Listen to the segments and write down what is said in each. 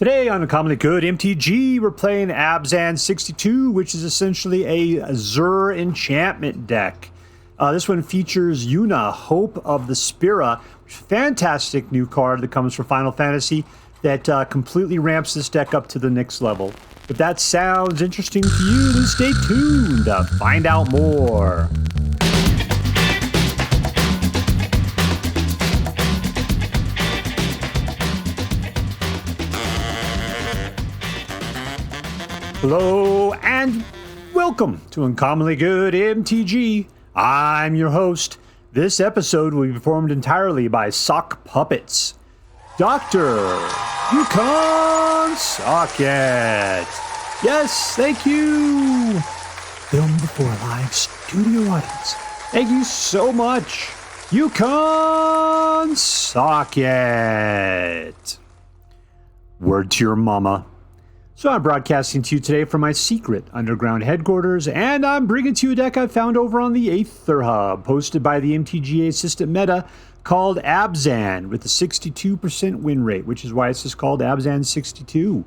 Today on Uncommonly Good MTG, we're playing Abzan 62, which is essentially a Zur enchantment deck. This one features Yuna, Hope of the Spira, fantastic new card that comes from Final Fantasy that completely ramps this deck up to the next level. If that sounds interesting to you, then stay tuned to find out more. Hello and welcome to Uncommonly Good MTG. I'm your host. This episode will be performed entirely by Sock Puppets. Doctor, you can't suck it. Yes, thank you. Film before live studio audience. Thank you so much. You can't suck it. Word to your mama. So I'm broadcasting to you today from my secret underground headquarters, and I'm bringing to you a deck I found over on the Aether Hub, hosted by the MTGA-Assistant-Meta, called Abzan, with a 62% win rate, which is why it's just called Abzan 62.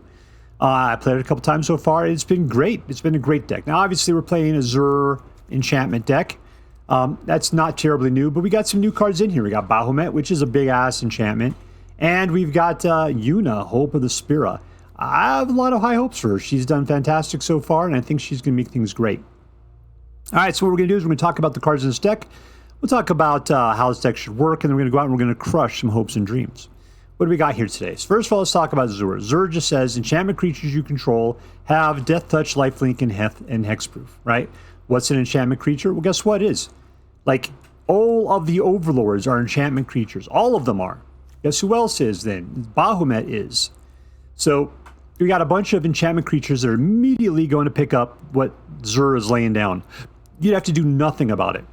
I played it a couple times so far. It's been great. It's been a great deck. Now, obviously, we're playing a Zur enchantment deck. That's not terribly new, but we got some new cards in here. We got Bahamut, which is a big-ass enchantment, and we've got Yuna, Hope of the Spira. I have a lot of high hopes for her. She's done fantastic so far, and I think she's going to make things great. All right, so what we're going to do is we're going to talk about the cards in this deck. We'll talk about how this deck should work, and then we're going to go out and we're going to crush some hopes and dreams. What do we got here today? So first of all, let's talk about Zur. Zur just says, enchantment creatures you control have Death Touch, Lifelink, and Hexproof, right? What's an enchantment creature? Well, guess what it is? Like, all of the Overlords are enchantment creatures. All of them are. Guess who else is then? Bahamut is. So we got a bunch of enchantment creatures that are immediately going to pick up what Zur is laying down. You'd have to do nothing about it.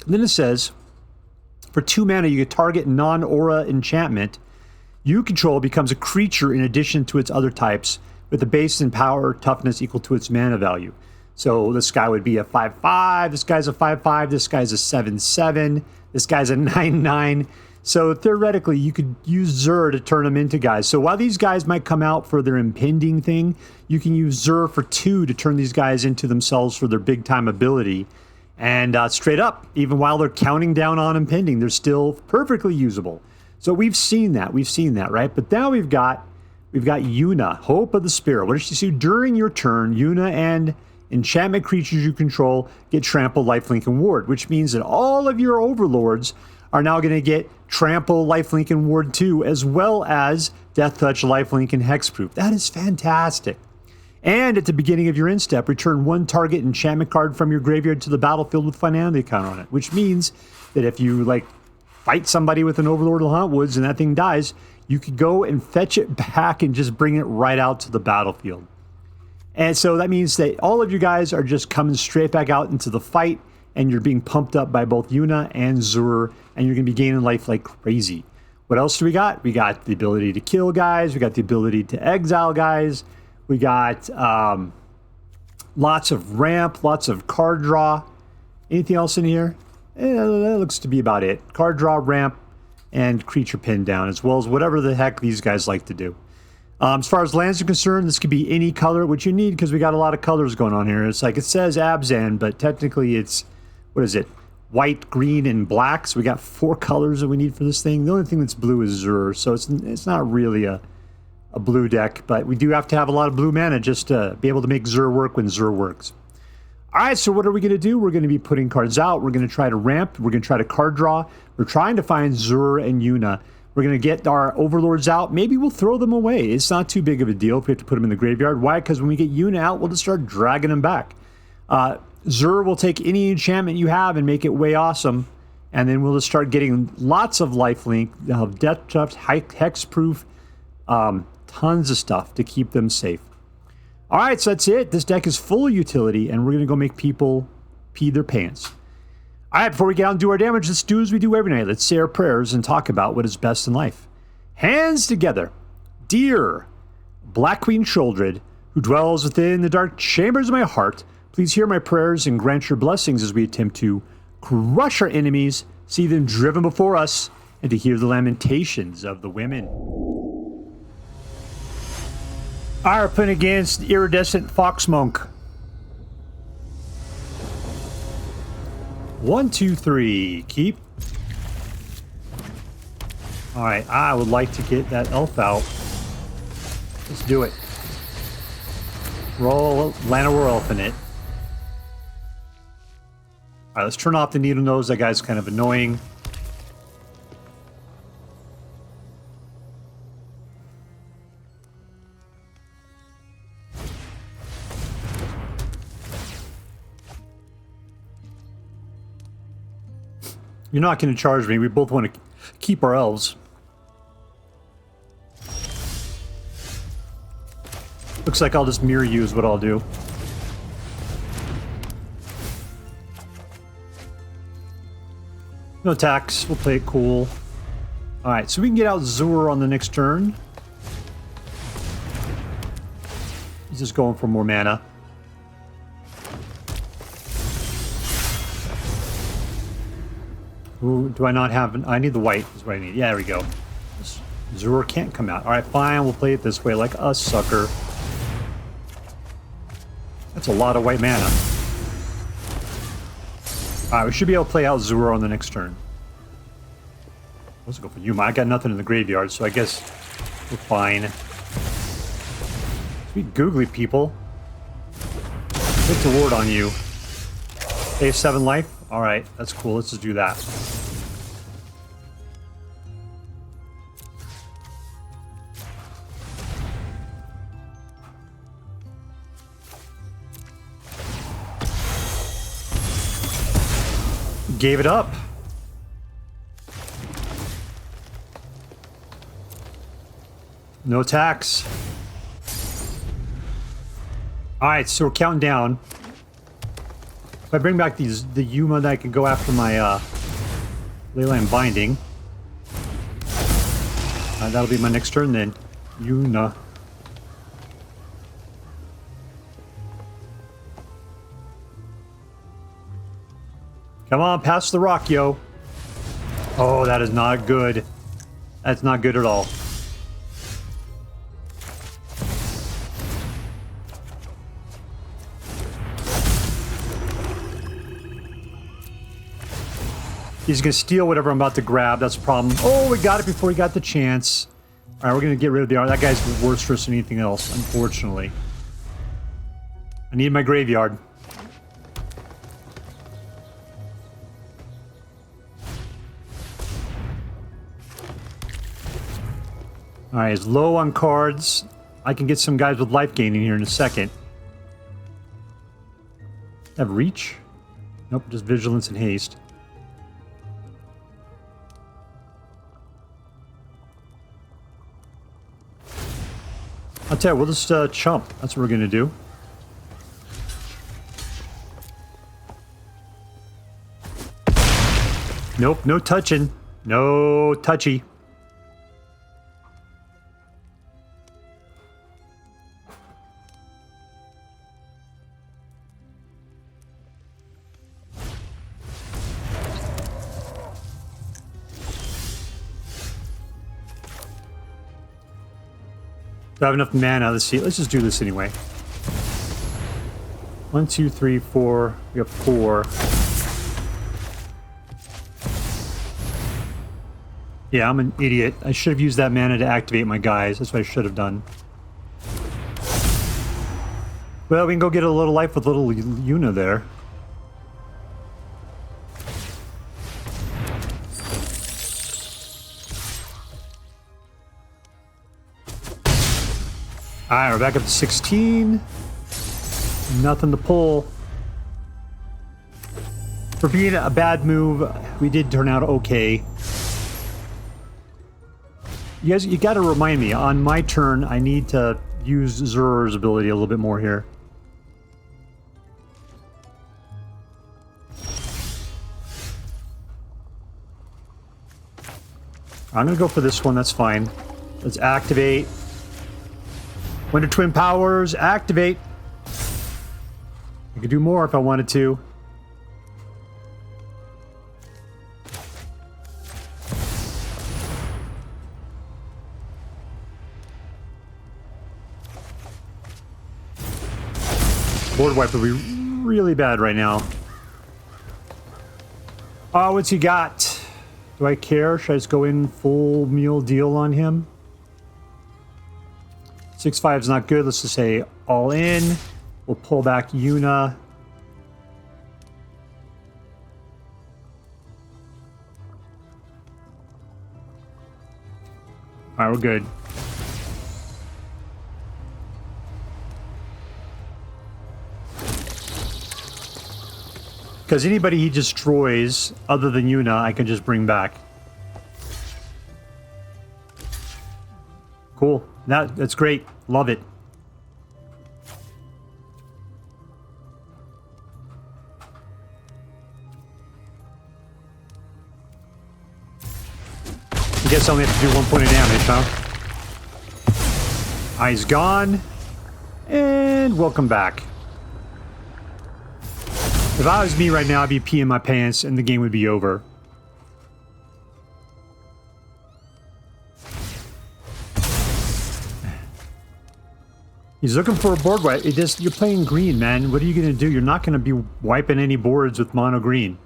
And then it says, for 2 mana, you get target non-aura enchantment you control becomes a creature in addition to its other types with a base and power toughness equal to its mana value. So this guy would be a 5/5, this guy's a 5/5, this guy's a 7/7, this guy's a 9/9. So theoretically, you could use Zur to turn them into guys. So while these guys might come out for their impending thing, you can use Zur for 2 to turn these guys into themselves for their big time ability. And straight up, even while they're counting down on impending, they're still perfectly usable. So we've seen that, right? But now we've got Yuna, Hope of the Spira. What does she do? During your turn, Yuna and enchantment creatures you control get trample, lifelink, and ward, which means that all of your overlords are now going to get trample, lifelink, and ward 2, as well as death touch, lifelink, and hexproof. That is fantastic. And at the beginning of your end step, return 1 target enchantment card from your graveyard to the battlefield with finality count on it, which means that if you fight somebody with an Overlord of Hauntwoods and that thing dies, you could go and fetch it back and just bring it right out to the battlefield. And so that means that all of you guys are just coming straight back out into the fight, and you're being pumped up by both Yuna and Zur, and you're going to be gaining life like crazy. What else do we got? We got the ability to kill guys. We got the ability to exile guys. We got lots of ramp, lots of card draw. Anything else in here? That looks to be about it. Card draw, ramp, and creature pin down, as well as whatever the heck these guys like to do. As far as lands are concerned, this could be any color, which you need because we got a lot of colors going on here. It's like it says Abzan, but technically it's, what is it? White, green, and black. So we got 4 colors that we need for this thing. The only thing that's blue is Zur, so it's not really a blue deck, but we do have to have a lot of blue mana just to be able to make Zur work when Zur works. All right, so what are we going to do? We're going to be putting cards out. We're going to try to ramp. We're going to try to card draw. We're trying to find Zur and Yuna. We're going to get our Overlords out. Maybe we'll throw them away. It's not too big of a deal if we have to put them in the graveyard. Why? Because when we get Yuna out, we'll just start dragging them back. Zur will take any enchantment you have and make it way awesome. And then we'll just start getting lots of lifelink, death touch, hexproof, tons of stuff to keep them safe. All right, so that's it. This deck is full of utility, and we're going to go make people pee their pants. All right, before we get out and do our damage, let's do as we do every night. Let's say our prayers and talk about what is best in life. Hands together. Dear Black Queen Sheoldred, who dwells within the dark chambers of my heart, please hear my prayers and grant your blessings as we attempt to crush our enemies, see them driven before us, and to hear the lamentations of the women. Our playing against Iridescent Foxmonk. 1, 2, 3. Keep. Alright, I would like to get that elf out. Let's do it. Roll Llanowar Elf in it. Alright, let's turn off the needle nose. That guy's kind of annoying. You're not going to charge me. We both want to keep our elves. Looks like I'll just mirror you is what I'll do. No attacks. We'll play it cool. Alright, so we can get out Zur on the next turn. He's just going for more mana. Ooh, do I not have... I need the white is what I need. Yeah, there we go. Zur can't come out. Alright, fine. We'll play it this way like a sucker. That's a lot of white mana. Alright, we should be able to play out Zur on the next turn. Let's go for Yuma. I got nothing in the graveyard, so I guess we're fine. Sweet googly people. What's the ward on you? They have 7 life? Alright, that's cool. Let's just do that. Gave it up. No attacks. Alright, so we're counting down. If I bring back the Yuma, that I can go after my Leyline Binding. That'll be my next turn then. Yuna. Come on, pass the rock, yo. Oh, that is not good. That's not good at all. He's going to steal whatever I'm about to grab. That's the problem. Oh, we got it before we got the chance. All right, we're going to get rid of the... That guy's worse for us than anything else, unfortunately. I need my graveyard. Alright, he's low on cards. I can get some guys with life gain in here in a second. Have reach? Nope, just vigilance and haste. I'll tell you, we'll just chump. That's what we're gonna do. Nope, no touching. No touchy. Do I have enough mana? Let's see. Let's just do this anyway. 1, 2, 3, 4. We have 4. Yeah, I'm an idiot. I should have used that mana to activate my guys. That's what I should have done. Well, we can go get a little life with little Yuna there. Alright, we're back up to 16. Nothing to pull. For being a bad move, we did turn out okay. You guys, you gotta remind me, on my turn, I need to use Zur's ability a little bit more here. I'm gonna go for this one, that's fine. Let's activate. Winter Twin Powers, activate. I could do more if I wanted to. board wipe would be really bad right now. Oh, what's he got? Do I care? Should I just go in full meal deal on him? 6-5 is not good. Let's just say all in. We'll pull back Yuna. All right, we're good. Because anybody he destroys other than Yuna, I can just bring back. Cool. That's great. Love it. I guess I only have to do 1 point of damage, huh? Eye's gone. And welcome back. If I was me right now, I'd be peeing my pants and the game would be over. He's looking for a board wipe. You're playing green, man. What are you going to do? You're not going to be wiping any boards with mono green.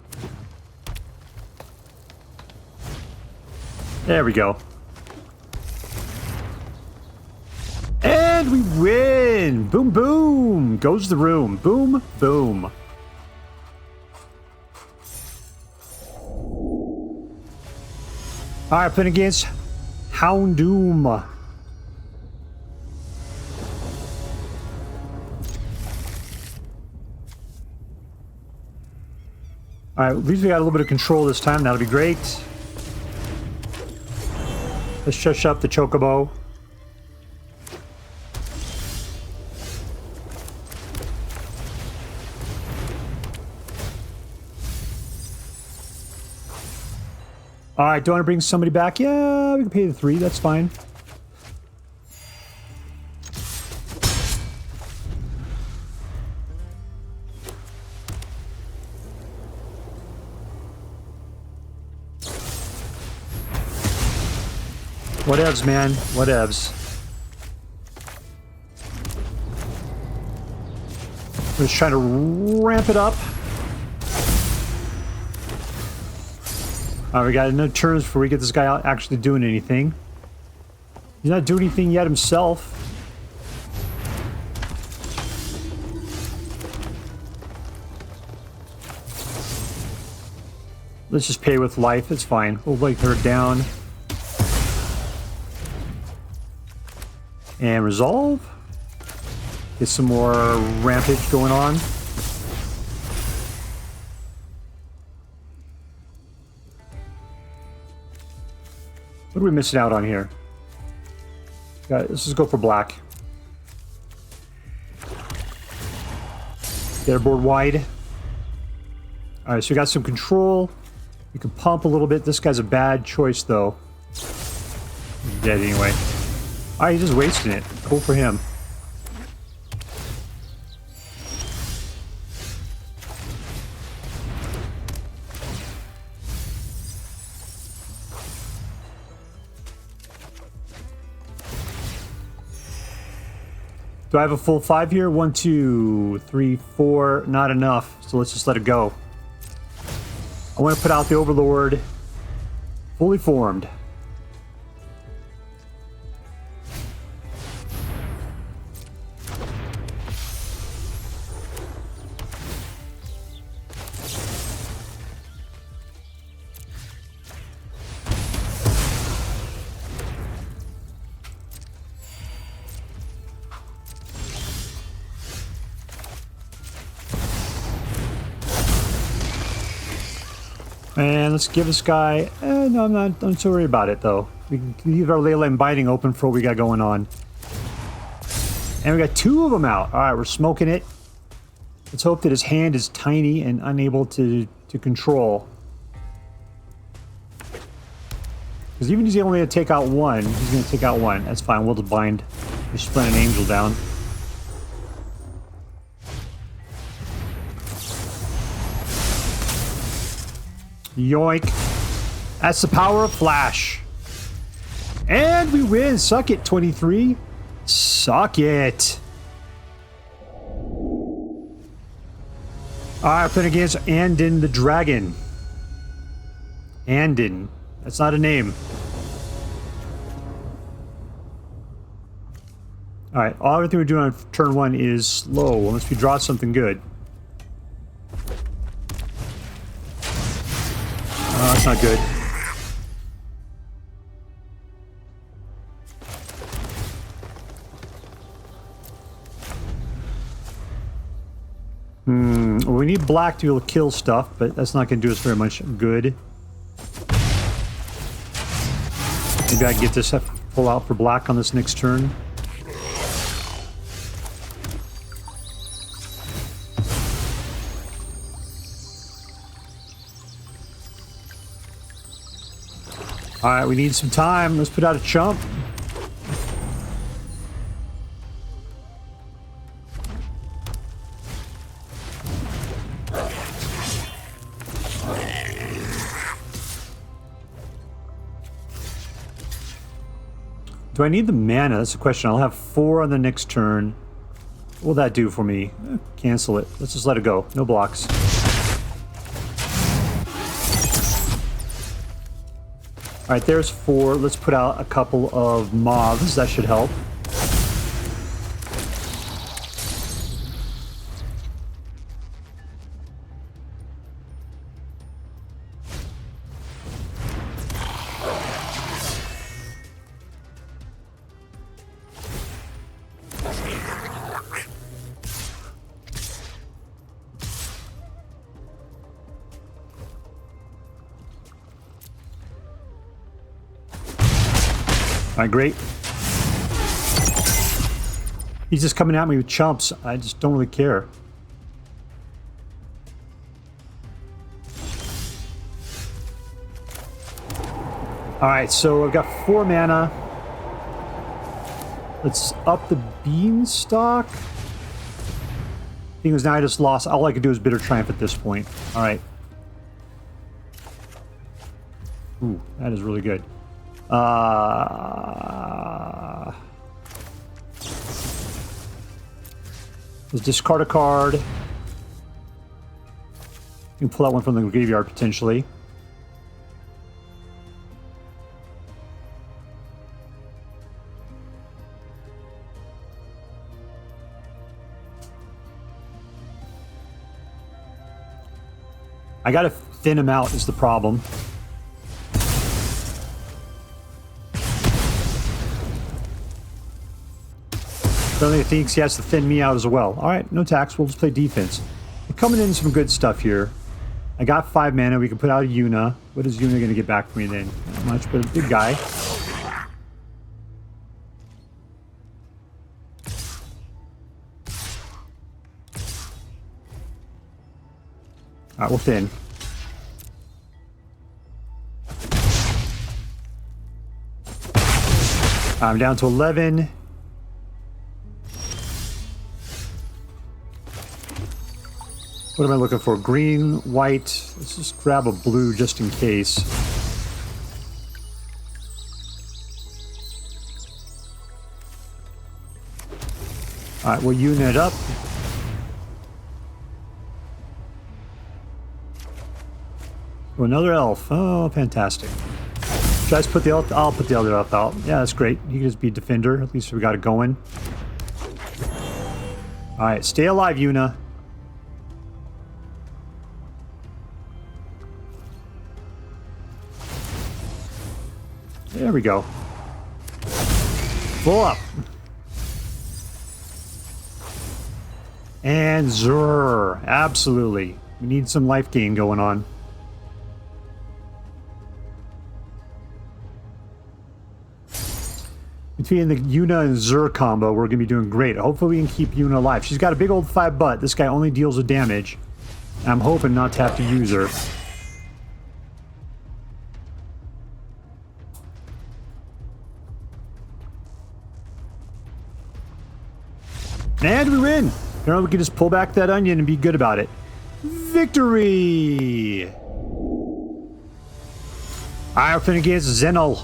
There we go. And we win! Boom, boom! Goes the room. Boom, boom. Alright, playing against Houndoom. Alright, at least we got a little bit of control this time. That'll be great. Let's shush up the Chocobo. Alright, do I want to bring somebody back? Yeah, we can pay the 3. That's fine. Whatevs, man. Whatevs. We're just trying to ramp it up. Alright, we got another turns before we get this guy out actually doing anything. He's not doing anything yet himself. Let's just pay with life. It's fine. We'll lay her down. And resolve. Get some more rampage going on. What are we missing out on here? Let's just go for black. Get our board wide. Alright, so we got some control. We can pump a little bit. This guy's a bad choice, though. He's dead anyway. Alright, he's just wasting it. Cool for him. Do I have a full 5 here? 1, 2, 3, 4. Not enough. So let's just let it go. I want to put out the Overlord fully formed. And let's give this guy... no, I'm not too worried about it, though. We can leave our Leyline Binding open for what we got going on. And we got 2 of them out. Alright, we're smoking it. Let's hope that his hand is tiny and unable to control. Because even if he's only going to take out 1, he's going to take out 1. That's fine, we'll just bind. We just put an angel down. Yoink. That's the power of Flash. And we win. Suck it, 23. Suck it. Alright, playing against Anden the Dragon. Anden. That's not a name. Alright, everything we're doing on turn 1 is slow, unless we draw something good. Oh, that's not good. Well, we need black to be able to kill stuff, but that's not going to do us very much good. Maybe I can get this pull out for black on this next turn. Alright, we need some time. Let's put out a chump. Do I need the mana? That's the question. I'll have 4 on the next turn. What will that do for me? Cancel it. Let's just let it go. No blocks. Alright, there's 4. Let's put out a couple of moths. That should help. Alright, great. He's just coming at me with chumps. I just don't really care. Alright, so I've got 4 mana. Let's up the beanstalk. Thing was, now I just lost. All I could do is bitter triumph at this point. Alright. Ooh, that is really good. Let's discard a card. You can pull out one from the graveyard potentially. I gotta thin him out is the problem. Suddenly he thinks he has to thin me out as well. Alright, no tax. We'll just play defense. We're coming in some good stuff here. I got 5 mana. We can put out a Yuna. What is Yuna going to get back for me then? Not much, but a big guy. Alright, we're thin. I'm down to 11. What am I looking for? Green, white. Let's just grab a blue just in case. Alright, we'll unit up. Oh, another elf. Oh, fantastic. Should I just put the elf? I'll put the other elf out. Yeah, that's great. He can just be defender. At least we got it going. Alright, stay alive, Yuna. There we go. Pull up. And Zur. Absolutely. We need some life gain going on. Between the Yuna and Zur combo, we're going to be doing great. Hopefully we can keep Yuna alive. She's got a big old 5 butt. This guy only deals with damage. I'm hoping not to have to use her. And we win! Now we can just pull back that onion and be good about it. Victory! Alright, we're playing against zenl.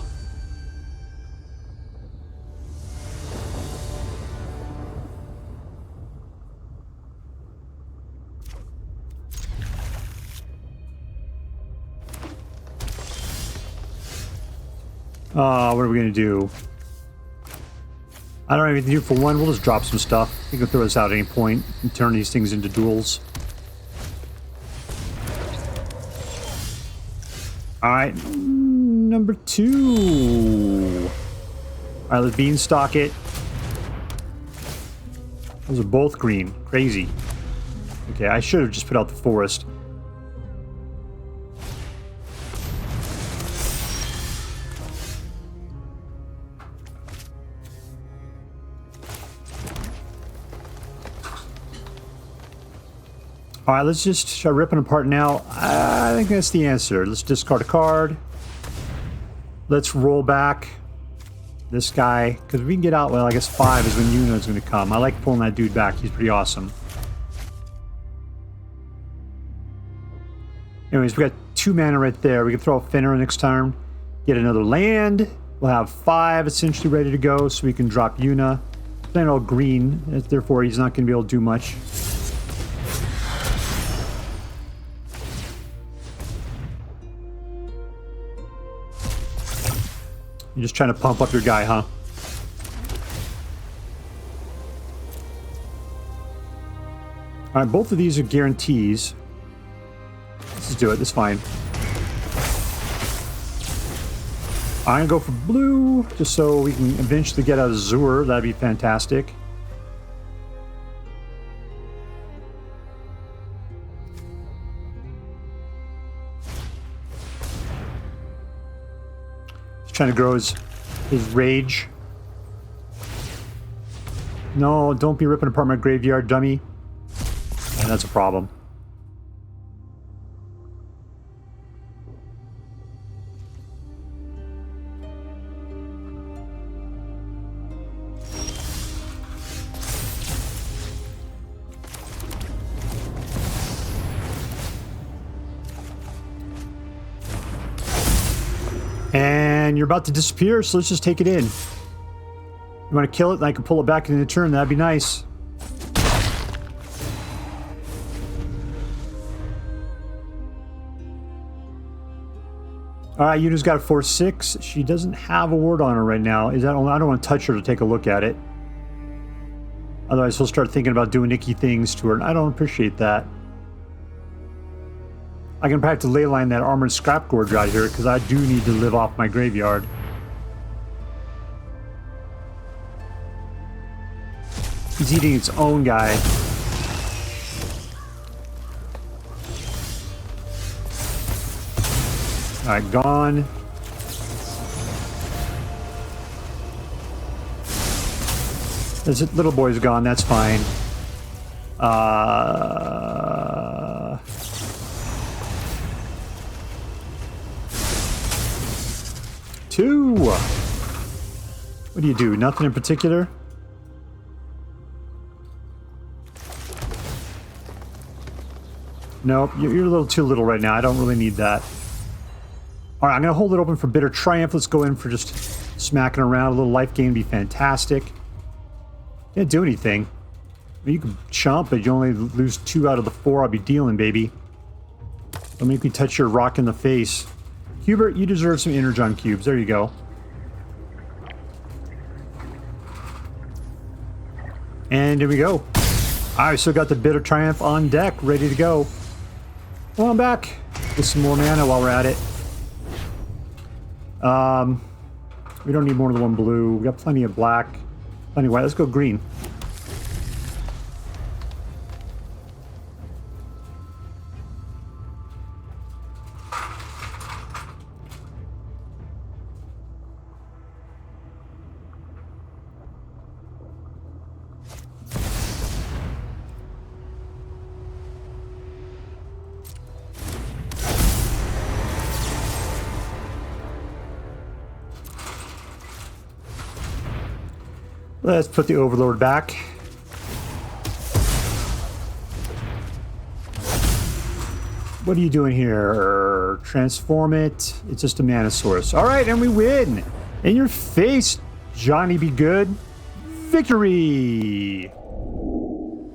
What are we going to do? I don't have anything to do for one. We'll just drop some stuff. We can throw this out at any point and turn these things into duels. Alright, number 2. Alright, let's beanstalk it. Those are both green. Crazy. Okay, I should have just put out the forest. Alright, let's just start ripping apart now. I think that's the answer. Let's discard a card. Let's roll back this guy. Because we can get out, well, I guess 5 is when Yuna is going to come. I like pulling that dude back. He's pretty awesome. Anyways, we got 2 mana right there. We can throw a Fenrir next turn. Get another land. We'll have 5 essentially ready to go. So we can drop Yuna. Playing all green. Therefore, he's not going to be able to do much. You're just trying to pump up your guy, huh? Alright, both of these are guarantees. Let's just do it. That's fine. I'm going to go for blue, just so we can eventually get a Zur. That'd be fantastic. Trying to grow his rage. No, don't be ripping apart my graveyard, dummy. And that's a problem. And you're about to disappear, so let's just take it in. You want to kill it, and I can pull it back in the turn. That'd be nice. Alright, Yuna's got a 4/6. She doesn't have a ward on her right now. I don't want to touch her to take a look at it. Otherwise, he'll start thinking about doing icky things to her, and I don't appreciate that. I can practice Leyline that Armored Scrap Gorge out here, because I do need to live off my graveyard. He's eating its own guy. Alright, gone. This little boy's gone, that's fine. 2. What do you do? Nothing in particular? Nope, you're a little too little right now. I don't really need that. Alright, I'm going to hold it open for Bitter Triumph. Let's go in for just smacking around. A little life gain would be fantastic. Can't do anything. I mean, you can chomp, but you only lose 2 out of the 4 I'll be dealing, baby. Don't make me touch your rock in the face. Hubert, you deserve some Energon cubes. There you go. And here we go. Alright, so got the Bitter Triumph on deck, ready to go. Well, I'm back. Get some more mana while we're at it. We don't need more than 1 blue. We got plenty of black, plenty of white. Let's go green. Let's put the Overlord back. What are you doing here? Transform it. It's just a mana source. All right, and we win. In your face, Johnny be good. Victory. All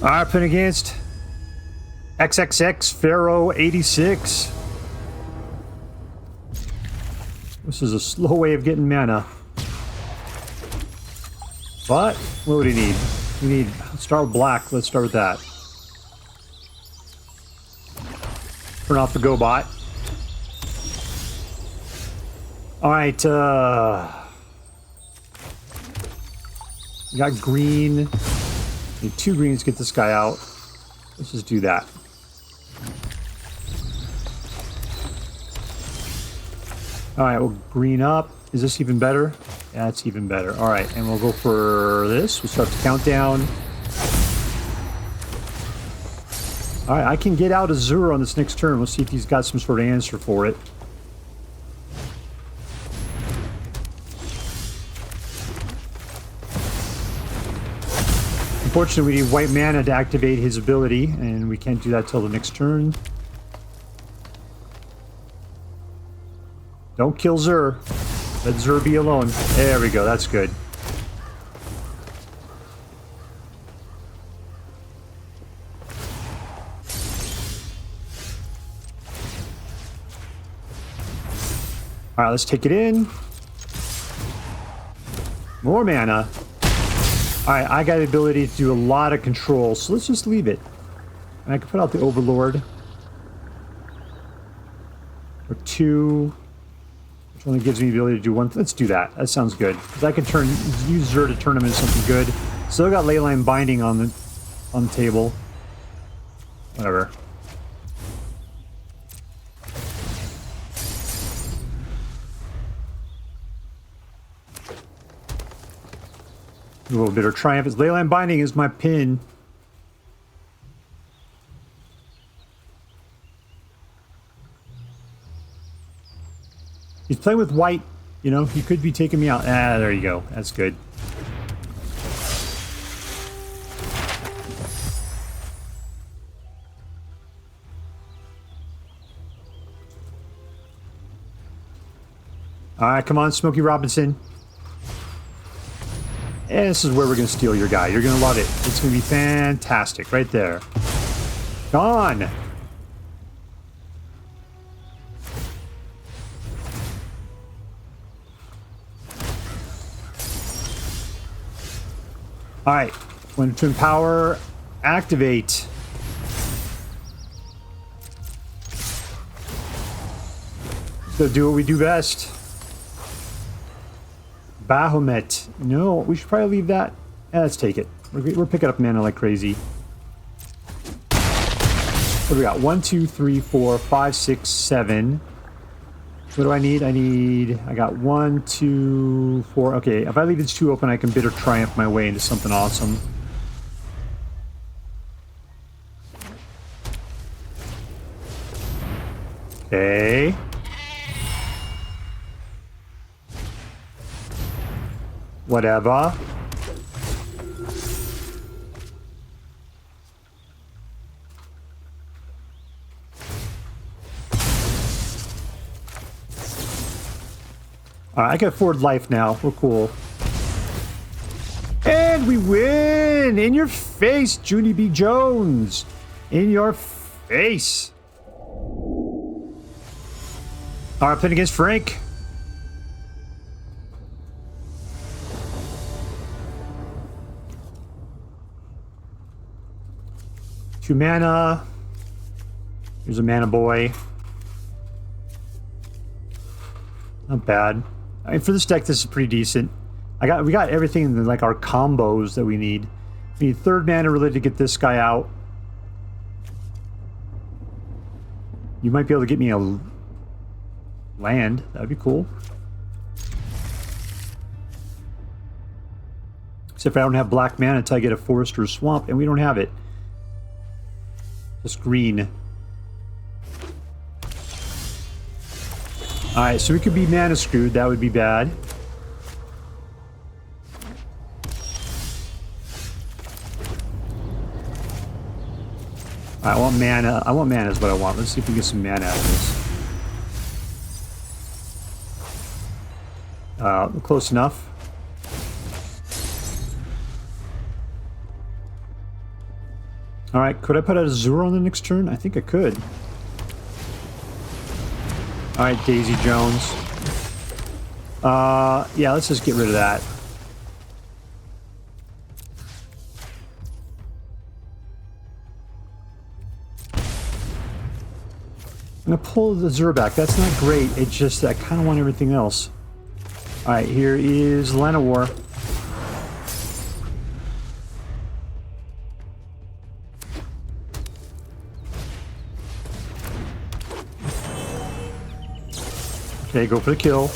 right, playing against XXX Pharaoh 86. This is a slow way of getting mana. But, what do we need? We need, start with black. Let's start with that. Turn off the GoBot. Alright, we got green. Need 2 greens to get this guy out. Let's just do that. Alright, we'll green up. Is this even better? Yeah, that's even better. Alright, and we'll go for this. We'll start the countdown. Alright, I can get out Zur on this next turn. We'll see if he's got some sort of answer for it. Unfortunately, we need white mana to activate his ability, and we can't do that till the next turn. Don't kill Zur. Let Zur be alone. There we go, that's good. Alright, let's take it in. More mana. Alright, I got the ability to do a lot of control, so let's just leave it. And I can put out the Overlord. Or 2. Which only gives me the ability to do 1. Let's do that. That sounds good. Because I can use Zur to turn him into something good. Still got Leyline Binding on the table. Whatever. A little bit of triumph. His Leyline Binding is my pin. He's playing with white. You know, he could be taking me out. Ah, there you go. That's good. Alright, come on, Smokey Robinson. And this is where we're going to steal your guy. You're going to love it. It's going to be fantastic. Right there. Gone! Alright. When to empower, activate. Let's go do what we do best. Bahamut. No, we should probably leave that. Yeah, let's take it. We're picking up mana like crazy. What do we got? 1, 2, 3, 4, 5, 6, 7. What do I need? I got 1, 2, 4. Okay, if I leave these 2 open, I can bitter triumph my way into something awesome. Okay. Whatever. Alright, I can afford life now. We're cool. And we win! In your face, Junie B. Jones! In your face! Alright, playing against Frank. Two mana. Here's a mana boy. Not bad. I mean, for this deck, this is pretty decent. We got everything in like our combos that we need. We need 3rd mana really to get this guy out. You might be able to get me a land. That'd be cool. Except I don't have black mana until I get a forest or a swamp, and we don't have it. Just green. Alright, so we could be mana screwed. That would be bad. I want mana. I want mana is what I want. Let's see if we get some mana out of this. Close enough. Alright, could I put out a Zur on the next turn? I think I could. Alright, Daisy Jones. Yeah, let's just get rid of that. I'm gonna pull the Zur back. That's not great. It's just I kind of want everything else. All right, here is Llanowar. Okay, go for the kill.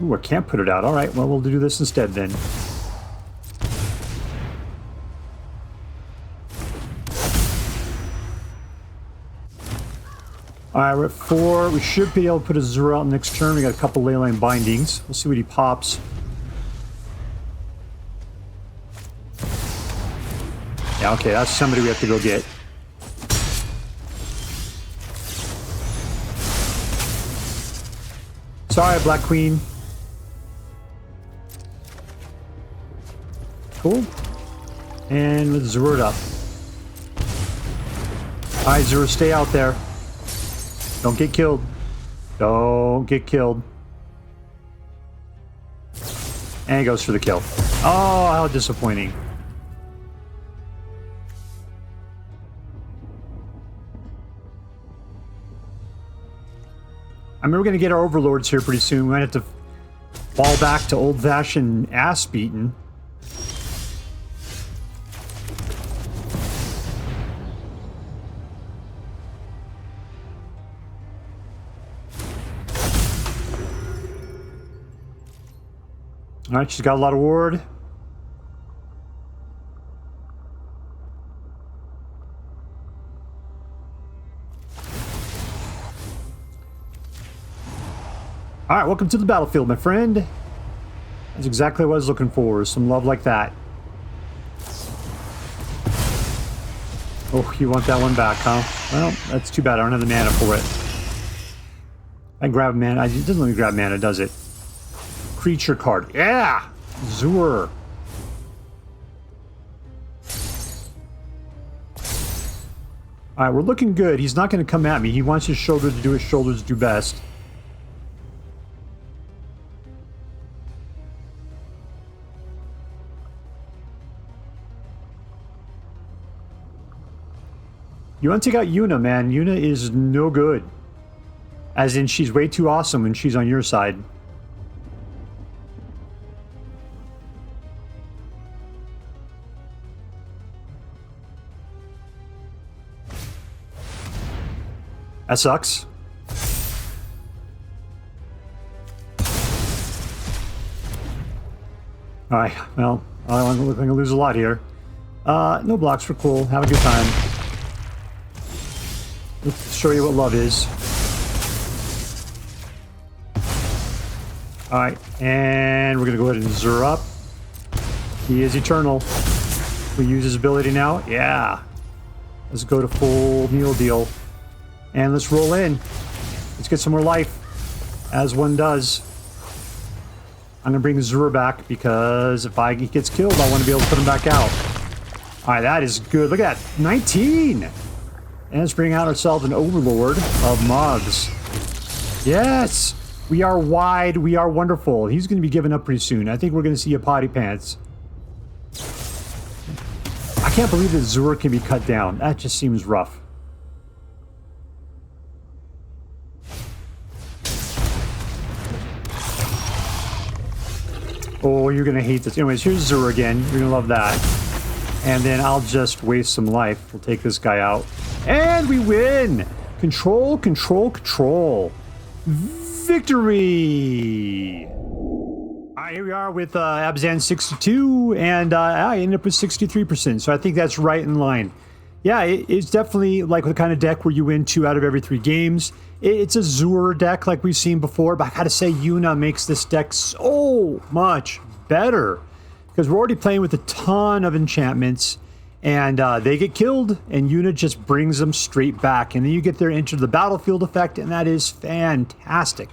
Ooh, I can't put it out. All right, well, we'll do this instead then. All right, we're at 4. We should be able to put a Zur out next turn. We got a couple Leyline Bindings. We'll see what he pops. Yeah, okay, that's somebody we have to go get. Sorry, Black Queen. Cool. And let's Zur it up. Alright, Zur, stay out there. Don't get killed. Don't get killed. And he goes for the kill. Oh, how disappointing. I mean, we're going to get our overlords here pretty soon. We might have to fall back to old-fashioned ass-beating. All right, she's got a lot of ward. All right, welcome to the battlefield, my friend. That's exactly what I was looking for. Some love like that. Oh, you want that one back, huh? Well, that's too bad. I don't have the mana for it. I grab mana. It doesn't let me grab mana, does it? Creature card. Yeah! Zur. All right, we're looking good. He's not going to come at me. He wants his shoulder to do his shoulders do best. You want to take out Yuna, man. Yuna is no good. As in, she's way too awesome when she's on your side. That sucks. Alright, well, I'm going to lose a lot here. No blocks for cool. Have a good time. Let's show you what love is. Alright, and we're going to go ahead and Zur up. He is eternal. We use his ability now. Yeah. Let's go to full meal deal. And let's roll in. Let's get some more life. As one does. I'm going to bring Zur back because if he gets killed, I want to be able to put him back out. Alright, that is good. Look at that. 19! And let's bring out ourselves an Overlord of Moths. Yes! We are wide. We are wonderful. He's going to be giving up pretty soon. I think we're going to see a potty pants. I can't believe that Zur can be cut down. That just seems rough. Oh, you're going to hate this. Anyways, here's Zur again. You're going to love that. And then I'll just waste some life. We'll take this guy out. And we win! Control, control, control. Victory! Alright, here we are with Abzan 62, and I ended up with 63%, so I think that's right in line. Yeah, it's definitely like the kind of deck where you win 2 out of every 3 games. It's a Zur deck like we've seen before, but I gotta say Yuna makes this deck so much better. Because we're already playing with a ton of enchantments, and they get killed, and Yuna just brings them straight back. And then you get their Enter the Battlefield effect, and that is fantastic.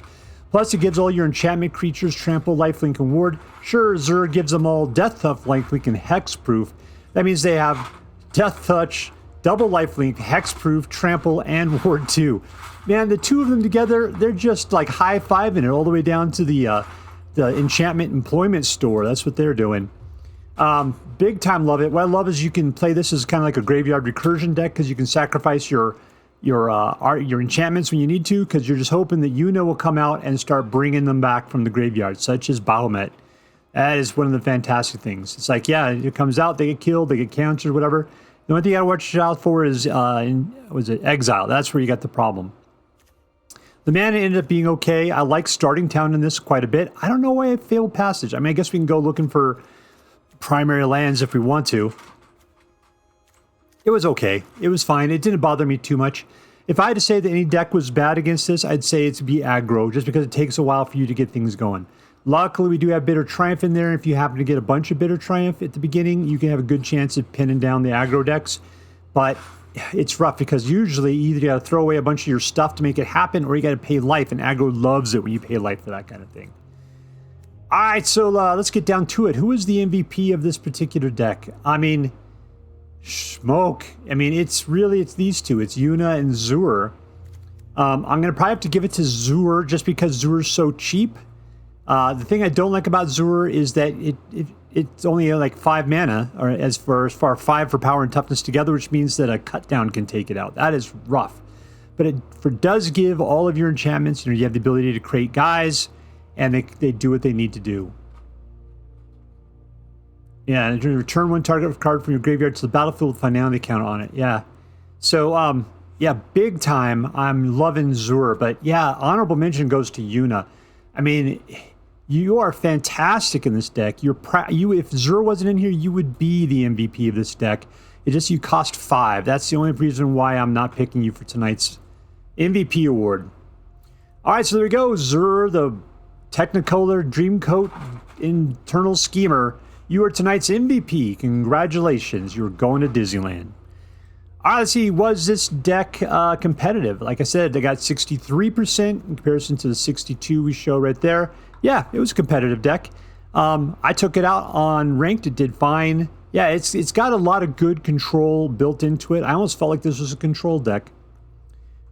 Plus, it gives all your enchantment creatures trample, lifelink, and ward. Sure, Zur gives them all death touch, lifelink, and hexproof. That means they have death touch, double lifelink, hexproof, trample, and ward 2. Man, the two of them together, they're just like high-fiving it all the way down to the enchantment employment store. That's what they're doing. Big time love it. What I love is you can play this as kind of like a graveyard recursion deck because you can sacrifice your enchantments when you need to, because you're just hoping that Yuna will come out and start bringing them back from the graveyard, such as Bahamut. That is one of the fantastic things. It's like, yeah, it comes out, they get killed, they get countered, whatever. The only thing you gotta watch out for is Exile. That's where you got the problem. The mana ended up being okay. I like starting town in this quite a bit. I don't know why I failed Passage. I mean, I guess we can go looking for primary lands if we want to. It was okay. It was fine. It didn't bother me too much. If I had to say that any deck was bad against this, I'd say it's be aggro, just because it takes a while for you to get things going. Luckily, we do have Bitter Triumph in there. If you happen to get a bunch of Bitter Triumph at the beginning, you can have a good chance of pinning down the aggro decks. But it's rough because usually either you got to throw away a bunch of your stuff to make it happen, or you got to pay life, and aggro loves it when you pay life for that kind of thing. All right, so let's get down to it. Who is the MVP of this particular deck? I mean, smoke. I mean, it's these two. It's Yuna and Zur. I'm going to probably have to give it to Zur just because Zur's so cheap. The thing I don't like about Zur is that it's only like 5 mana, or as far 5 for power and toughness together, which means that a cut down can take it out. That is rough. But it does give all of your enchantments, you have the ability to create guys, and they do what they need to do. Yeah, and return one target card from your graveyard to the battlefield with finality counter on it. Yeah. So, yeah, big time. I'm loving Zur, but yeah, honorable mention goes to Yuna. I mean, you are fantastic in this deck. If Zur wasn't in here, you would be the MVP of this deck. It just, you cost 5. That's the only reason why I'm not picking you for tonight's MVP award. All right, so there we go. Zur, the Technicolor Dreamcoat Internal Schemer. You are tonight's MVP. Congratulations. You're going to Disneyland. All right, let's see. Was this deck competitive? Like I said, they got 63% in comparison to the 62 we show right there. Yeah, it was a competitive deck. I took it out on ranked. It did fine. Yeah, it's got a lot of good control built into it. I almost felt like this was a control deck,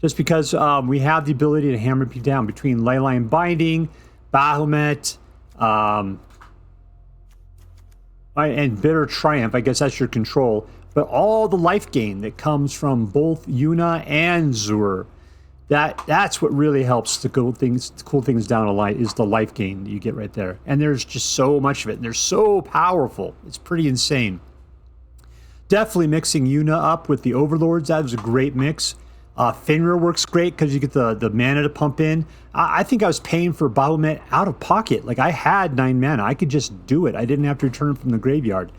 just because we have the ability to hammer people down between Leyline Binding, Bahamut, and Bitter Triumph. I guess that's your control. But all the life gain that comes from both Yuna and Zur, that's what really helps to cool things down a light, is the life gain that you get right there. And there's just so much of it, and they're so powerful. It's pretty insane. Definitely mixing Yuna up with the Overlords. That was a great mix. Fenrir works great because you get the mana to pump in. I think I was paying for Bahamut out of pocket. Like, I had 9 mana. I could just do it. I didn't have to return it from the graveyard.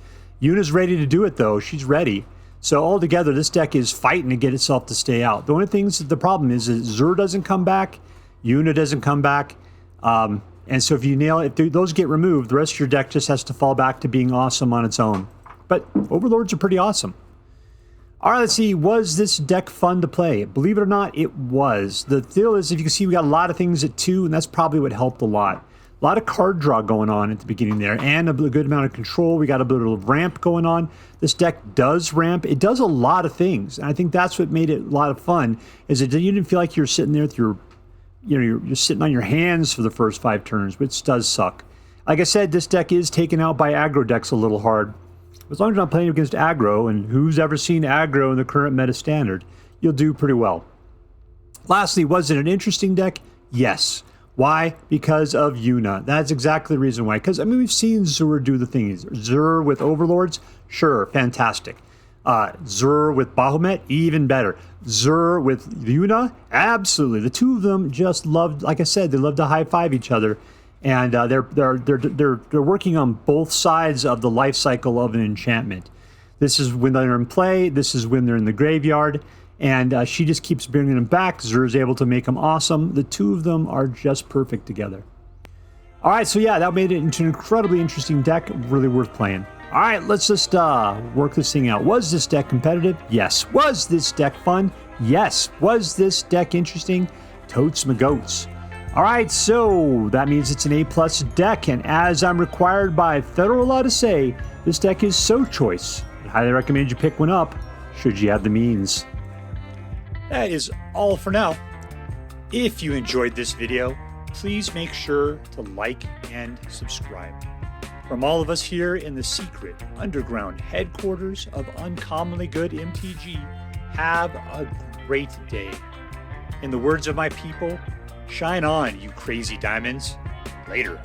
Yuna's ready to do it, though. She's ready. So altogether, this deck is fighting to get itself to stay out. The only the problem is that Zur doesn't come back, Yuna doesn't come back, and so if you nail it, if those get removed, the rest of your deck just has to fall back to being awesome on its own. But Overlords are pretty awesome. All right, let's see. Was this deck fun to play? Believe it or not, it was. The deal is, if you can see, we got a lot of things at 2, and that's probably what helped a lot. A lot of card draw going on at the beginning there, and a good amount of control. We got a bit of ramp going on. This deck does ramp. It does a lot of things, and I think that's what made it a lot of fun, is that you didn't feel like you're sitting there with you're sitting on your hands for the first 5 turns, which does suck. Like I said, this deck is taken out by aggro decks a little hard. As long as you're not playing against aggro, and who's ever seen aggro in the current meta standard, you'll do pretty well. Lastly, was it an interesting deck? Yes. Why? Because of Yuna. That's exactly the reason why. Because, I mean, we've seen Zur do the things. Zur with Overlords? Sure, fantastic. Zur with Bahamut? Even better. Zur with Yuna? Absolutely. The two of them just loved, like I said, they love to high-five each other. And they're working on both sides of the life cycle of an enchantment. This is when they're in play. This is when they're in the graveyard. And she just keeps bringing them back. Zur's able to make them awesome. The two of them are just perfect together. All right, so yeah, that made it into an incredibly interesting deck. Really worth playing. All right, let's just work this thing out. Was this deck competitive? Yes. Was this deck fun? Yes. Was this deck interesting? Totes my goats. All right, so that means it's an A+ deck. And as I'm required by federal law to say, this deck is so choice. I highly recommend you pick one up. should you have the means. That is all for now. If you enjoyed this video, please make sure to like and subscribe. From all of us here in the secret underground headquarters of Uncommonly Good MTG, have a great day. In the words of my people, shine on, you crazy diamonds. Later.